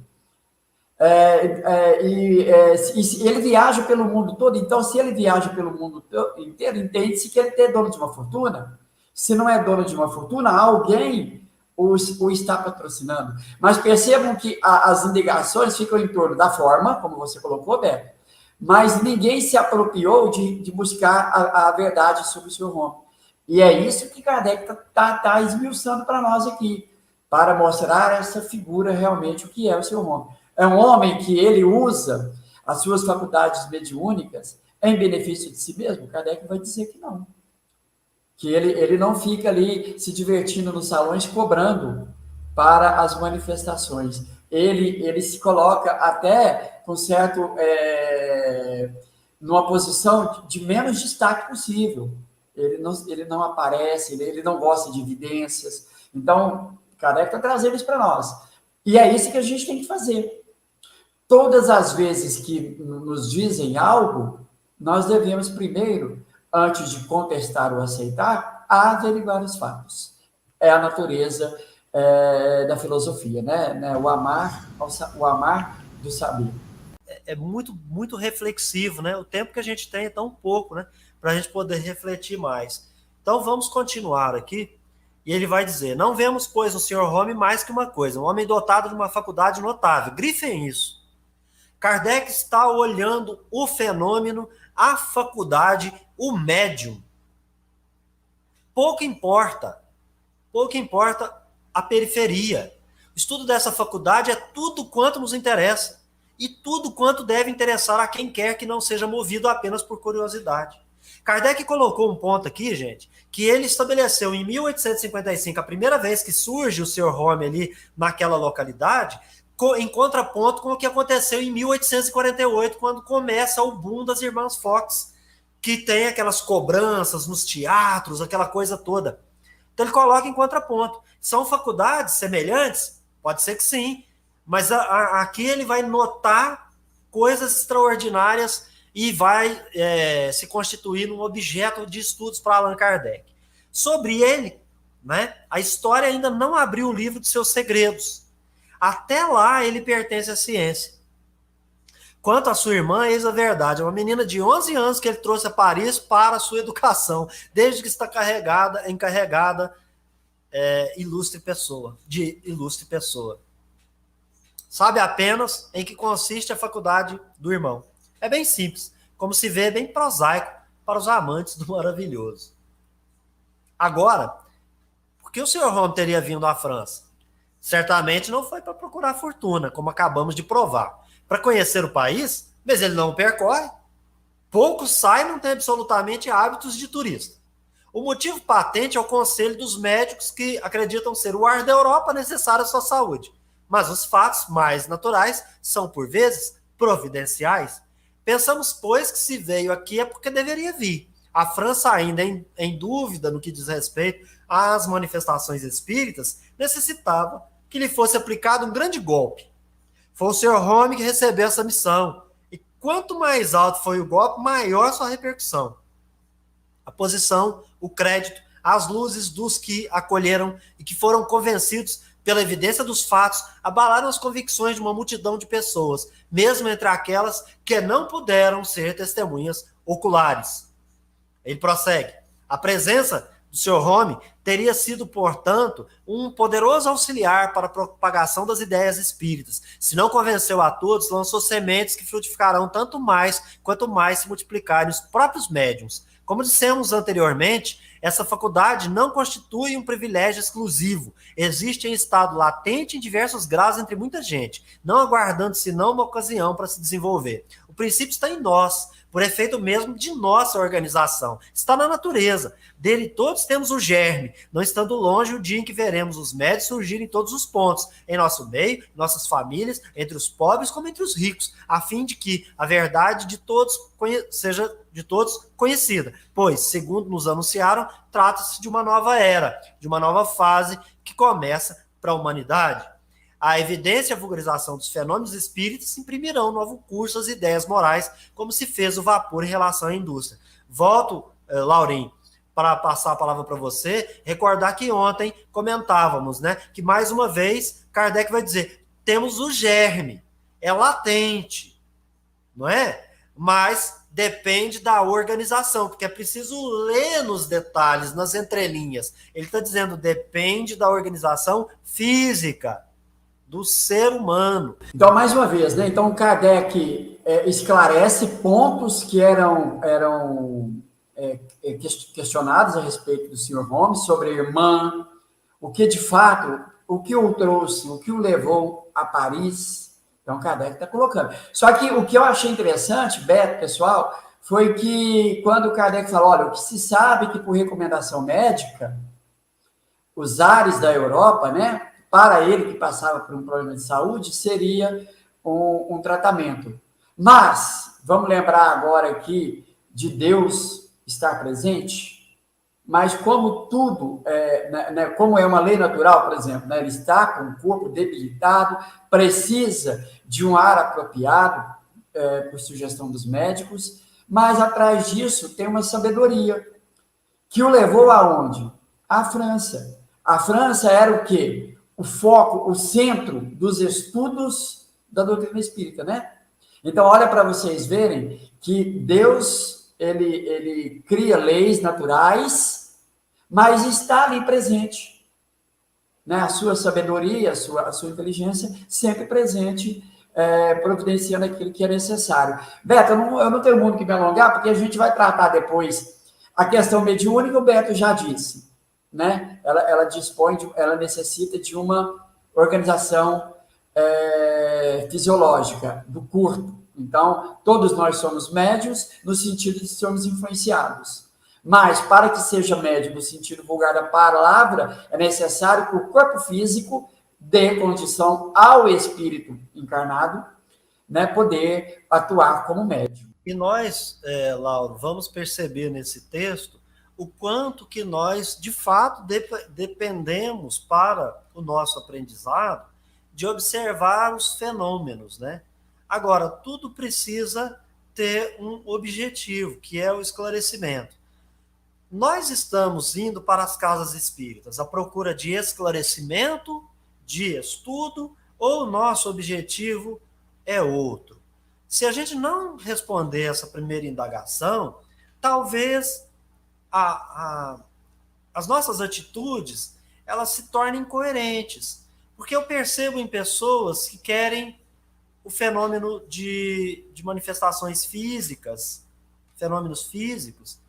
Ele viaja pelo mundo todo, então se ele viaja pelo mundo inteiro, entende-se que ele é dono de uma fortuna. Se não é dono de uma fortuna, alguém o está patrocinando. Mas percebam que as indagações ficam em torno da forma, como você colocou, Beto, mas ninguém se apropriou de buscar a verdade sobre o Sr. Home. E é isso que Kardec está esmiuçando para nós aqui, para mostrar essa figura realmente o que é o Sr. Home. É um homem que ele usa as suas faculdades mediúnicas em benefício de si mesmo? Kardec vai dizer que não. Que ele não fica ali se divertindo nos salões cobrando para as manifestações. Ele se coloca até com certo numa posição de menos destaque possível. Ele não aparece, ele não gosta de evidências. Então, Kardec está trazendo isso para nós. E é isso que a gente tem que fazer. Todas as vezes que nos dizem algo, nós devemos primeiro, antes de contestar ou aceitar, averiguar os fatos. É a natureza da filosofia, né? O amar do saber. É muito, muito reflexivo, né? O tempo que a gente tem é tão pouco, né? Para a gente poder refletir mais. Então vamos continuar aqui. E ele vai dizer: não vemos, pois, no Sr. Home mais que uma coisa, um homem dotado de uma faculdade notável. Grifem isso. Kardec está olhando o fenômeno, a faculdade, o médium. Pouco importa a periferia. O estudo dessa faculdade é tudo quanto nos interessa e tudo quanto deve interessar a quem quer que não seja movido apenas por curiosidade. Kardec colocou um ponto aqui, gente, que ele estabeleceu em 1855, a primeira vez que surge o Sr. Home ali naquela localidade, em contraponto com o que aconteceu em 1848, quando começa o boom das Irmãs Fox, que tem aquelas cobranças nos teatros, aquela coisa toda. Então ele coloca em contraponto. São faculdades semelhantes? Pode ser que sim, mas aqui ele vai notar coisas extraordinárias e vai se constituir num objeto de estudos para Allan Kardec. Sobre ele, né, a história ainda não abriu o livro de seus segredos. Até lá ele pertence à ciência. Quanto à sua irmã, eis a verdade. É uma menina de 11 anos que ele trouxe a Paris para a sua educação, desde que está encarregada de ilustre pessoa. Sabe apenas em que consiste a faculdade do irmão. É bem simples, como se vê, bem prosaico para os amantes do maravilhoso. Agora, por que o Sr. Home teria vindo à França? Certamente não foi para procurar fortuna, como acabamos de provar. Para conhecer o país, mas ele não o percorre. Poucos saem e não têm absolutamente hábitos de turista. O motivo patente é o conselho dos médicos que acreditam ser o ar da Europa necessário à sua saúde. mas os fatos mais naturais são, por vezes, providenciais. Pensamos, pois, que se veio aqui é porque deveria vir. A França, ainda em dúvida no que diz respeito às manifestações espíritas, necessitava que lhe fosse aplicado um grande golpe. Foi o Sr. Home que recebeu essa missão. E quanto mais alto foi o golpe, maior sua repercussão. A posição, o crédito, as luzes dos que acolheram e que foram convencidos pela evidência dos fatos, abalaram as convicções de uma multidão de pessoas, mesmo entre aquelas que não puderam ser testemunhas oculares. Ele prossegue. A presença do Sr. Home teria sido, portanto, um poderoso auxiliar para a propagação das ideias espíritas. Se não convenceu a todos, lançou sementes que frutificarão tanto mais quanto mais se multiplicarem os próprios médiuns. Como dissemos anteriormente, essa faculdade não constitui um privilégio exclusivo. Existe em estado latente em diversos graus entre muita gente, não aguardando senão uma ocasião para se desenvolver. O princípio está em nós, por efeito mesmo de nossa organização. Está na natureza. Dele todos temos o germe, não estando longe o dia em que veremos os médios surgirem em todos os pontos, em nosso meio, em nossas famílias, entre os pobres como entre os ricos, a fim de que a verdade de todos seja de todos conhecida. Pois, segundo nos anunciaram, trata-se de uma nova era, de uma nova fase que começa para a humanidade. A evidência e a vulgarização dos fenômenos espíritas imprimirão um novo curso às ideias morais, como se fez o vapor em relação à indústria. Volto, Laurim, para passar a palavra para você, recordar que ontem comentávamos, né, que mais uma vez Kardec vai dizer, temos o germe, é latente, não é? Mas depende da organização, porque é preciso ler nos detalhes, nas entrelinhas. Ele está dizendo, depende da organização física do ser humano. Então, mais uma vez, né? Então, Kardec esclarece pontos que eram questionados a respeito do Sr. Holmes, sobre a irmã, o que de fato, o que o trouxe, o que o levou a Paris. Então, Kardec está colocando. Só que o que eu achei interessante, Beto, pessoal, foi que quando o Kardec falou, olha, o que se sabe que por recomendação médica, os ares da Europa, né, para ele que passava por um problema de saúde, seria um tratamento. Mas, vamos lembrar agora aqui de Deus estar presente, mas como tudo, como é uma lei natural, por exemplo, né, ele está com o corpo debilitado, precisa de um ar apropriado, por sugestão dos médicos, mas atrás disso tem uma sabedoria, que o levou aonde? À França. A França era o quê? O foco, o centro dos estudos da doutrina espírita, né? Então, olha para vocês verem que Deus, ele cria leis naturais, mas está ali presente, né? A sua sabedoria, a sua inteligência, sempre presente, providenciando aquilo que é necessário. Beto, eu não tenho muito que me alongar, porque a gente vai tratar depois a questão mediúnica, o Beto já disse, né? Ela dispõe, ela necessita de uma organização fisiológica do corpo. Então, todos nós somos médios no sentido de sermos influenciados. Mas, para que seja médio no sentido vulgar da palavra, é necessário que o corpo físico dê condição ao espírito encarnado, né, poder atuar como médium. E nós, Lauro, vamos perceber nesse texto o quanto que nós, de fato, dependemos para o nosso aprendizado de observar os fenômenos, né? Agora, tudo precisa ter um objetivo, que é o esclarecimento. Nós estamos indo para as casas espíritas à procura de esclarecimento, de estudo, ou o nosso objetivo é outro? Se a gente não responder essa primeira indagação, talvez as nossas atitudes elas se tornem incoerentes. Porque eu percebo em pessoas que querem o fenômeno de manifestações físicas, fenômenos físicos,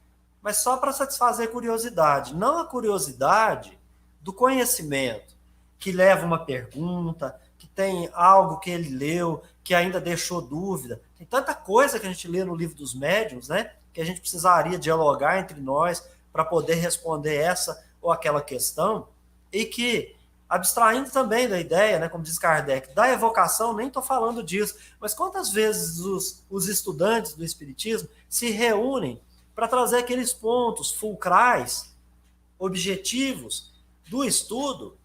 mas só para satisfazer a curiosidade, não a curiosidade do conhecimento, que leva uma pergunta, que tem algo que ele leu, que ainda deixou dúvida. Tem tanta coisa que a gente lê no livro dos médiuns, né, que a gente precisaria dialogar entre nós para poder responder essa ou aquela questão, e que Abstraindo também da ideia, né, como diz Kardec, da evocação, nem estou falando disso, mas quantas vezes os estudantes do Espiritismo se reúnem para trazer aqueles pontos fulcrais, objetivos do estudo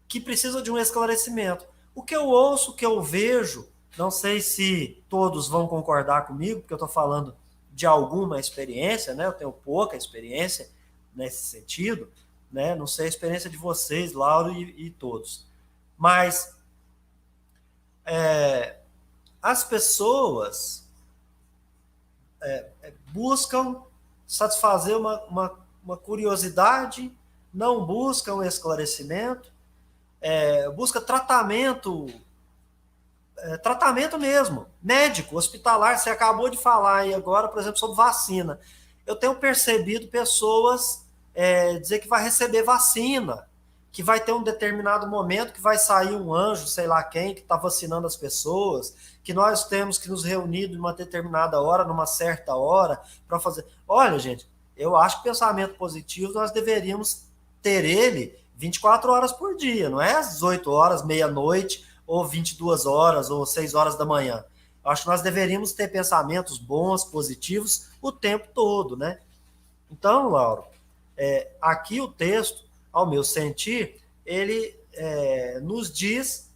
que precisam de um esclarecimento. O que eu ouço, o que eu vejo, não sei se todos vão concordar comigo, porque eu estou falando de alguma experiência, né? Eu tenho pouca experiência nesse sentido, né? Não sei a experiência de vocês, Lauro e todos. Mas as pessoas buscam satisfazer uma curiosidade, não buscam esclarecimento, busca tratamento mesmo, médico, hospitalar. Você acabou de falar aí agora, por exemplo, sobre vacina. Eu tenho percebido pessoas dizer que vai receber vacina, que vai ter um determinado momento que vai sair um anjo, sei lá quem, que está vacinando as pessoas, que nós temos que nos reunir em uma determinada hora, numa certa hora, para fazer... Olha, gente, eu acho que pensamento positivo nós deveríamos ter ele 24 horas por dia, não é às 18 horas, meia-noite, ou 22 horas, ou 6 horas da manhã. Eu acho que nós deveríamos ter pensamentos bons, positivos, o tempo todo, né? Então, Lauro, aqui o texto, ao meu sentir, ele nos diz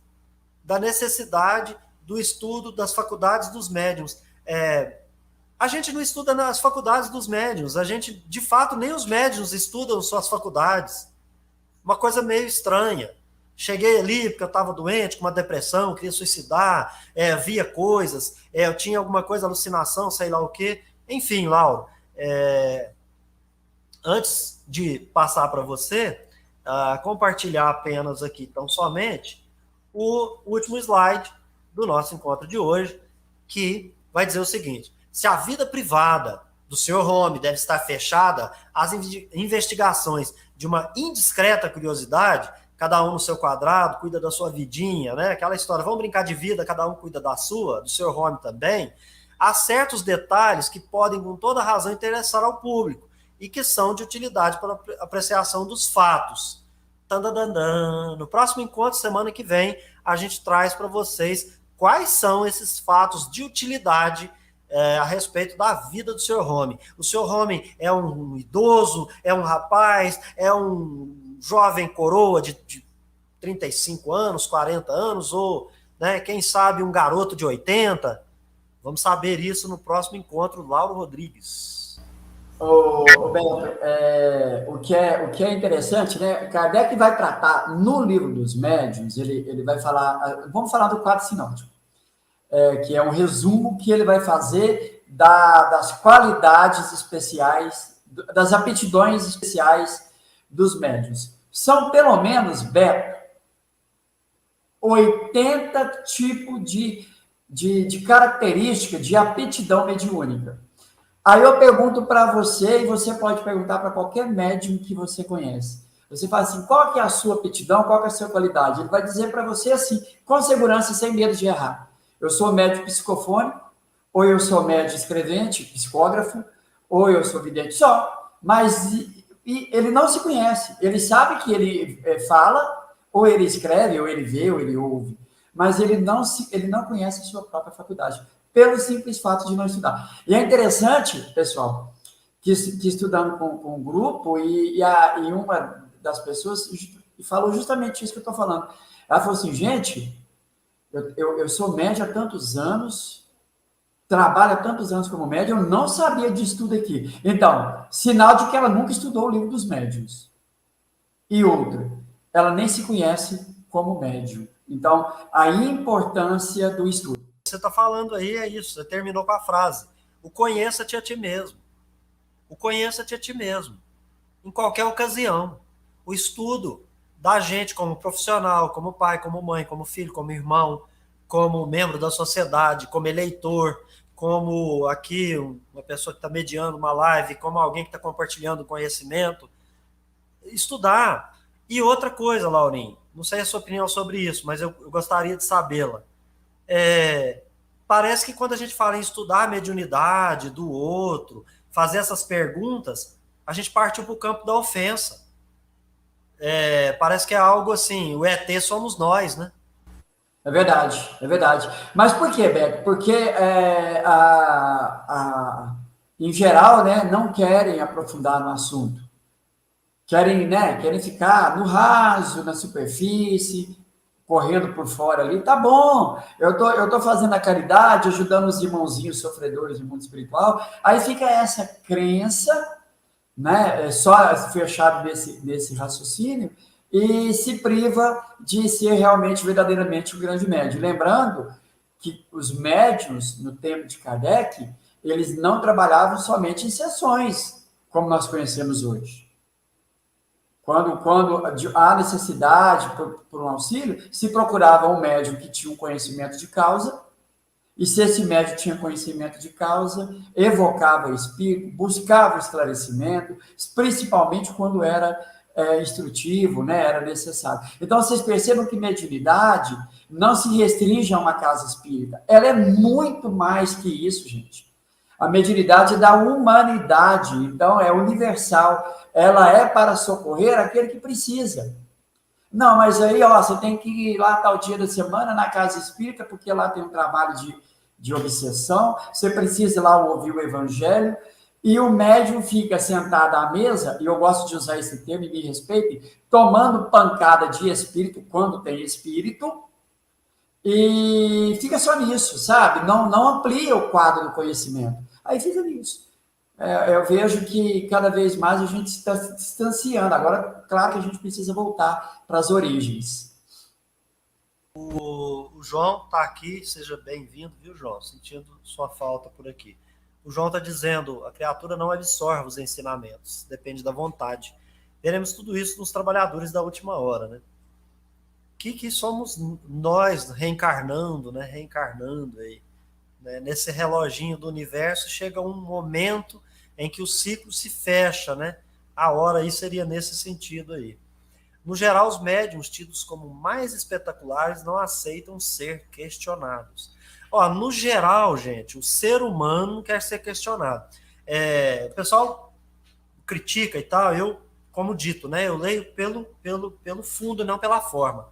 da necessidade do estudo das faculdades dos médiuns. A gente não estuda nas faculdades dos médiuns, a gente, de fato, nem os médiuns estudam suas faculdades. Uma coisa meio estranha. Cheguei ali porque eu estava doente, com uma depressão, queria suicidar, via coisas, eu tinha alguma coisa, alucinação, sei lá o quê. Enfim, Lauro, antes de passar para você, compartilhar apenas aqui, tão somente, o último slide do nosso encontro de hoje, que vai dizer o seguinte: se a vida privada do Sr. Home deve estar fechada às investigações de uma indiscreta curiosidade, cada um no seu quadrado, cuida da sua vidinha, né? Aquela história, vamos brincar de vida, cada um cuida da sua, do Sr. Home também. Há certos detalhes que podem, com toda razão, interessar ao público e que são de utilidade para a apreciação dos fatos. Tandandandã. No próximo encontro, semana que vem, a gente traz para vocês quais são esses fatos de utilidade a respeito da vida do Sr. Home. O Sr. Home é um idoso, é um rapaz, é um jovem coroa de 35 anos, 40 anos, ou, né, quem sabe, um garoto de 80. Vamos saber isso no próximo encontro, Lauro Rodrigues. Beto, o que é interessante, né? Kardec vai tratar no livro dos médiuns, ele vai falar, vamos falar do quadro sinótico, que é um resumo que ele vai fazer das qualidades especiais, das aptidões especiais dos médiuns. São pelo menos, Beto, 80 tipos de característica de aptidão mediúnica. Aí eu pergunto para você, e você pode perguntar para qualquer médium que você conhece. Você fala assim, qual que é a sua aptidão, qual que é a sua qualidade? Ele vai dizer para você assim, com segurança e sem medo de errar. Eu sou médium psicofônico, ou eu sou médium escrevente, psicógrafo, ou eu sou vidente só. Mas ele não se conhece. Ele sabe que ele fala, ou ele escreve, ou ele vê, ou ele ouve. Mas ele não conhece a sua própria faculdade, pelo simples fato de não estudar. E é interessante, pessoal, que estudando com um grupo, e uma das pessoas falou justamente isso que eu estou falando. Ela falou assim, gente, eu sou médium há tantos anos, trabalho há tantos anos como médium, eu não sabia disso tudo aqui. Então, sinal de que ela nunca estudou o livro dos médiuns. E outra, ela nem se conhece como médium. Então, a importância do estudo. Você está falando aí, é isso, você terminou com a frase. O conheça-te a ti mesmo. O conheça-te a ti mesmo. Em qualquer ocasião. O estudo da gente como profissional, como pai, como mãe, como filho, como irmão, como membro da sociedade, como eleitor, como aqui uma pessoa que está mediando uma live, como alguém que está compartilhando conhecimento. Estudar. E outra coisa, Laurinho, não sei a sua opinião sobre isso, mas eu gostaria de sabê-la. Parece que quando a gente fala em estudar a mediunidade do outro, fazer essas perguntas, a gente partiu para o campo da ofensa. parece que é algo assim, o ET somos nós, né? É verdade, é verdade. Mas por quê, Beto? Porque em geral, né, não querem aprofundar no assunto. Querem, né, querem ficar no raso, na superfície, correndo por fora ali. Tá bom, eu tô fazendo a caridade, ajudando os irmãozinhos sofredores do mundo espiritual. Aí fica essa crença, né, só fechado desse raciocínio, e se priva de ser realmente, verdadeiramente um grande médium. Lembrando que os médiuns, no tempo de Kardec, eles não trabalhavam somente em sessões, como nós conhecemos hoje. Quando há necessidade por um auxílio, se procurava um médium que tinha um conhecimento de causa, e se esse médium tinha conhecimento de causa, evocava o espírito, buscava o esclarecimento, principalmente quando era instrutivo, né, era necessário. Então, vocês percebam que mediunidade não se restringe a uma casa espírita. Ela é muito mais que isso, gente. A mediunidade é da humanidade, então é universal. Ela é para socorrer aquele que precisa. Não, mas aí, ó, você tem que ir lá tal dia da semana na casa espírita, porque lá tem um trabalho de obsessão, você precisa lá ouvir o evangelho, e o médium fica sentado à mesa, e eu gosto de usar esse termo, e me respeitem, tomando pancada de espírito, quando tem espírito, e fica só nisso, sabe? Não amplia o quadro do conhecimento. Aí fica nisso. Eu vejo que cada vez mais a gente está se distanciando. Agora, claro que a gente precisa voltar para as origens. O João está aqui, seja bem-vindo, viu, João? Sentindo sua falta por aqui. O João está dizendo, a criatura não absorve os ensinamentos, depende da vontade. Veremos tudo isso nos trabalhadores da última hora, né? Que somos nós reencarnando, né? Reencarnando aí. Né? Nesse reloginho do universo chega um momento em que o ciclo se fecha, né? A hora aí seria nesse sentido aí. No geral, os médiums tidos como mais espetaculares não aceitam ser questionados. Ó, no geral, gente, o ser humano não quer ser questionado. O pessoal critica e tal, eu, como dito, né? Eu leio pelo fundo, não pela forma.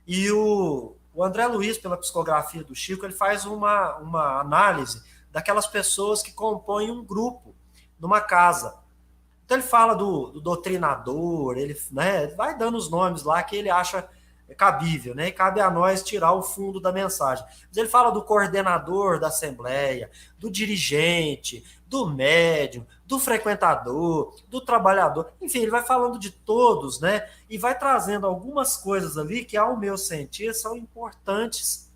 E o André Luiz, pela psicografia do Chico, ele faz uma análise daquelas pessoas que compõem um grupo numa casa. Então ele fala do doutrinador, ele, né, vai dando os nomes lá que ele acha cabível, né? E cabe a nós tirar o fundo da mensagem. Mas ele fala do coordenador da assembleia, do dirigente, do médium, do frequentador, do trabalhador, enfim, ele vai falando de todos, né? E vai trazendo algumas coisas ali que, ao meu sentir, são importantes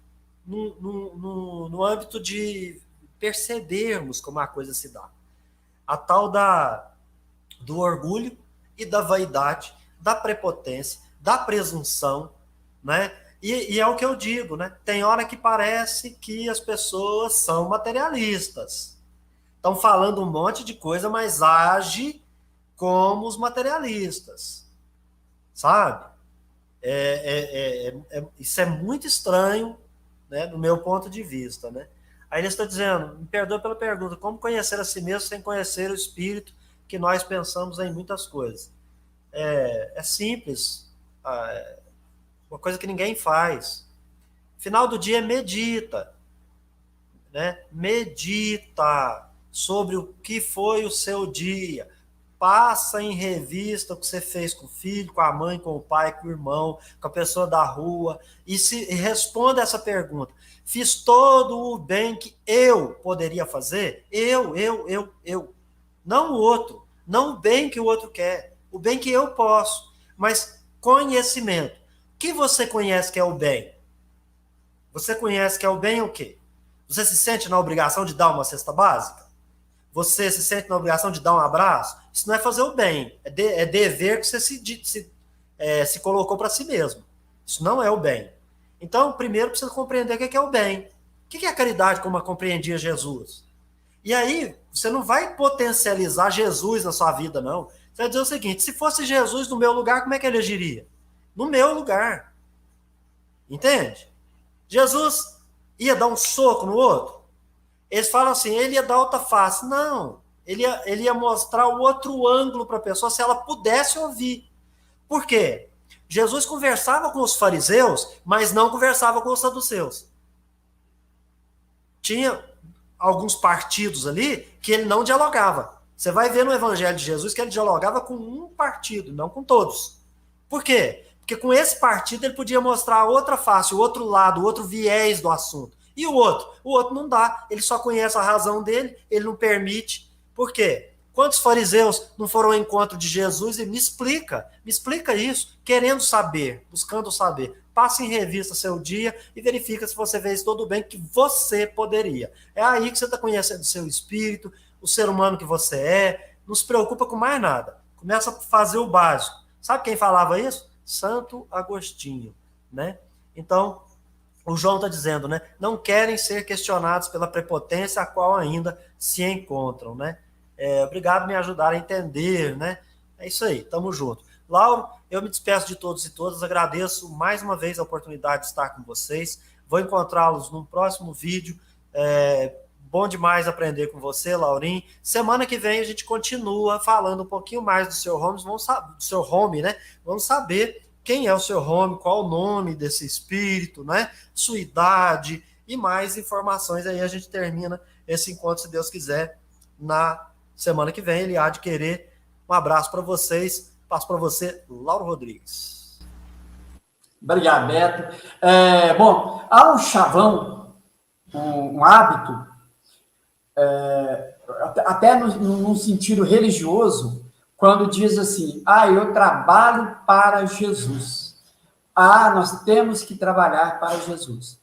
no âmbito de percebermos como a coisa se dá. A tal do orgulho e da vaidade, da prepotência, da presunção, né? E é o que eu digo, né? Tem hora que parece que as pessoas são materialistas. Estão falando um monte de coisa, mas age como os materialistas, sabe? Isso é muito estranho, né, do meu ponto de vista, né? Aí ele está dizendo, me perdoa pela pergunta, como conhecer a si mesmo sem conhecer o espírito que nós pensamos em muitas coisas? É simples, uma coisa que ninguém faz. Final do dia, medita, né? Medita sobre o que foi o seu dia. Passa em revista o que você fez com o filho, com a mãe, com o pai, com o irmão, com a pessoa da rua, e responda essa pergunta. Fiz todo o bem que eu poderia fazer? Eu. Não o outro. Não o bem que o outro quer. O bem que eu posso. Mas conhecimento. O que você conhece que é o bem? Você conhece que é o bem o quê? Você se sente na obrigação de dar uma cesta básica? Você se sente na obrigação de dar um abraço? Isso não é fazer o bem. É dever que você se colocou para si mesmo. Isso não é o bem. Então, primeiro precisa compreender o que é o bem. O que é a caridade como a compreendia Jesus? E aí, você não vai potencializar Jesus na sua vida, não. Você vai dizer o seguinte, se fosse Jesus no meu lugar, como é que ele agiria? No meu lugar. Entende? Jesus ia dar um soco no outro? Eles falam assim, ele ia dar alta face. Não, ele ia mostrar o outro ângulo para a pessoa, se ela pudesse ouvir. Por quê? Jesus conversava com os fariseus, mas não conversava com os saduceus. Tinha alguns partidos ali que ele não dialogava. Você vai ver no Evangelho de Jesus que ele dialogava com um partido, não com todos. Por quê? Porque com esse partido ele podia mostrar a outra face, o outro lado, o outro viés do assunto. E o outro? O outro não dá. Ele só conhece a razão dele, ele não permite. Por quê? Quantos fariseus não foram ao encontro de Jesus e me explica isso, querendo saber, buscando saber. Passe em revista seu dia e verifica se você fez todo bem que você poderia. É aí que você está conhecendo o seu espírito, o ser humano que você é. Não se preocupa com mais nada. Começa a fazer o básico. Sabe quem falava isso? Santo Agostinho, né? Então, o João está dizendo, né? Não querem ser questionados pela prepotência a qual ainda se encontram, né? Obrigado por me ajudar a entender, né? É isso aí, tamo junto. Lauro, eu me despeço de todos e todas, agradeço mais uma vez a oportunidade de estar com vocês, vou encontrá-los no próximo vídeo, bom demais aprender com você, Laurim. Semana que vem a gente continua falando um pouquinho mais do seu home, né? Vamos saber quem é o seu home, qual o nome desse espírito, né? Sua idade e mais informações. Aí a gente termina esse encontro, se Deus quiser, na semana que vem. Ele há de querer. Um abraço para vocês. Passo para você, Lauro Rodrigues. Obrigado, Beto. Bom, há um chavão, um hábito, até no sentido religioso, quando diz assim, eu trabalho para Jesus. Nós temos que trabalhar para Jesus.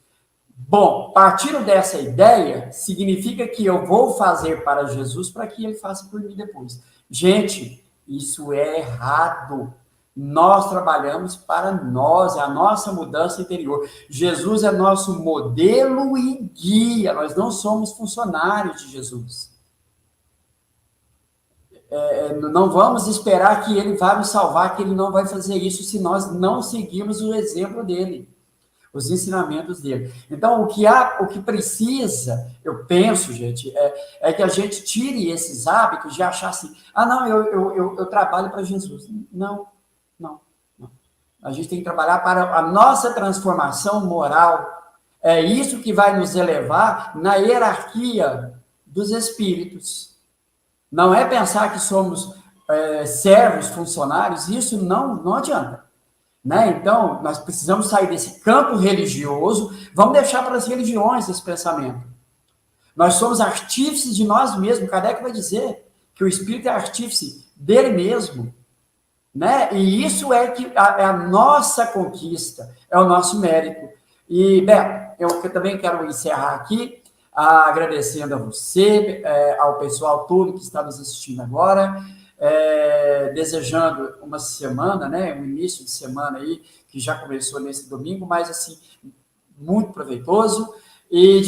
Bom, partindo dessa ideia, significa que eu vou fazer para Jesus para que ele faça por mim depois. Gente, isso é errado. Nós trabalhamos para nós, é a nossa mudança interior. Jesus é nosso modelo e guia, nós não somos funcionários de Jesus. Não vamos esperar que ele vá nos salvar, que ele não vai fazer isso se nós não seguirmos o exemplo dele, os ensinamentos dele. Então, o que precisa, eu penso, gente, é que a gente tire esses hábitos de achar assim, não, eu trabalho para Jesus. Não. A gente tem que trabalhar para a nossa transformação moral. É isso que vai nos elevar na hierarquia dos espíritos. Não é pensar que somos servos, funcionários, isso não adianta. Né? Então, nós precisamos sair desse campo religioso, vamos deixar para as religiões esse pensamento. Nós somos artífices de nós mesmos, Kardec vai dizer que o espírito é artífice dele mesmo. Né? E isso é a nossa conquista, é o nosso mérito. E, Beto, eu também quero encerrar aqui, agradecendo a você, ao pessoal todo que está nos assistindo agora, desejando uma semana, né, um início de semana aí, que já começou nesse domingo, mas assim, muito proveitoso, e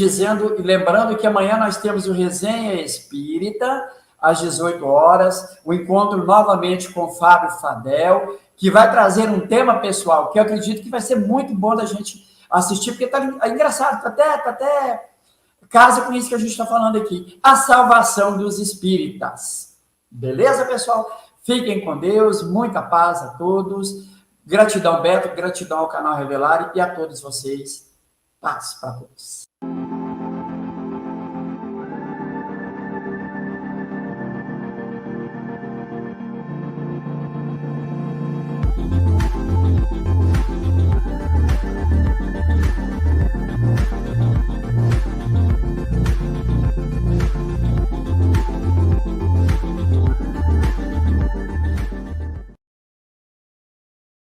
lembrando que amanhã nós temos o Resenha Espírita, às 18 horas, o encontro novamente com Fábio Fadel, que vai trazer um tema pessoal, que eu acredito que vai ser muito bom da gente assistir, porque tá engraçado, até casa com isso que a gente está falando aqui, a salvação dos espíritas. Beleza, pessoal? Fiquem com Deus, muita paz a todos, gratidão, Beto, gratidão ao canal Revelar e a todos vocês, paz para todos.